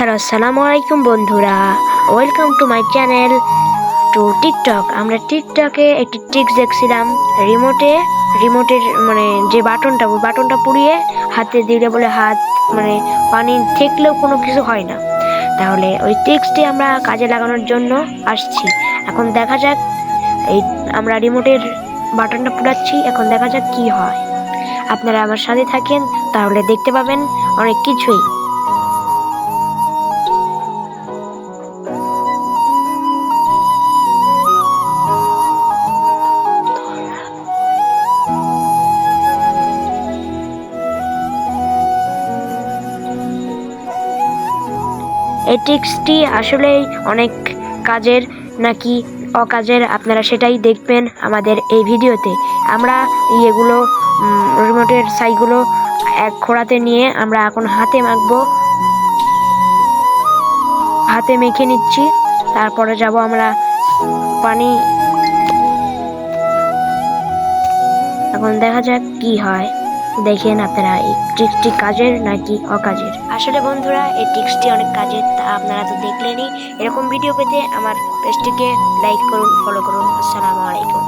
Hello, আসসালামু আলাইকুম বন্ধুরা। Welcome to my channel to TikTok. আমরা টিকটকে একটি ট্রিক্স দেখছিলাম। রিমোটের মানে যে বাটনটা, ওই বাটনটা পুড়িয়ে হাতে দিলে বলে হাত মানে পানি ঠেকলেও কোনো কিছু হয় না। তাহলে ওই ট্রিক্সটি আমরা কাজে লাগানোর জন্য আসছি। এখন দেখা যাক, এই আমরা রিমোটের বাটনটা পুড়াচ্ছি, এখন দেখা যাক কি হয়। আপনারা আমার সাথে থাকেন, তাহলে দেখতে পাবেন অনেক কিছুই। এই ট্রিক্সটি আসলেই অনেক কাজের নাকি অকাজের, আপনারা সেটাই দেখবেন আমাদের এই ভিডিওতে। আমরা এগুলো রিমোটের সাইগুলো এক খোড়াতে নিয়ে আমরা এখন হাতে মাখবো, হাতে মেখে নিচ্ছি। তারপরে যাব আমরা পানি। এখন দেখা যাক কি হয়। দেখেন আপনারা এই ট্রিক্সটি কাজের নাকি অকাজের। আসলে বন্ধুরা, এই ট্রিক্সটি অনেক কাজের, তা আপনারা তো দেখলেনই। এরকম ভিডিও পেতে আমার পেজটিকে লাইক করুন, ফলো করুন। আসসালামু আলাইকুম।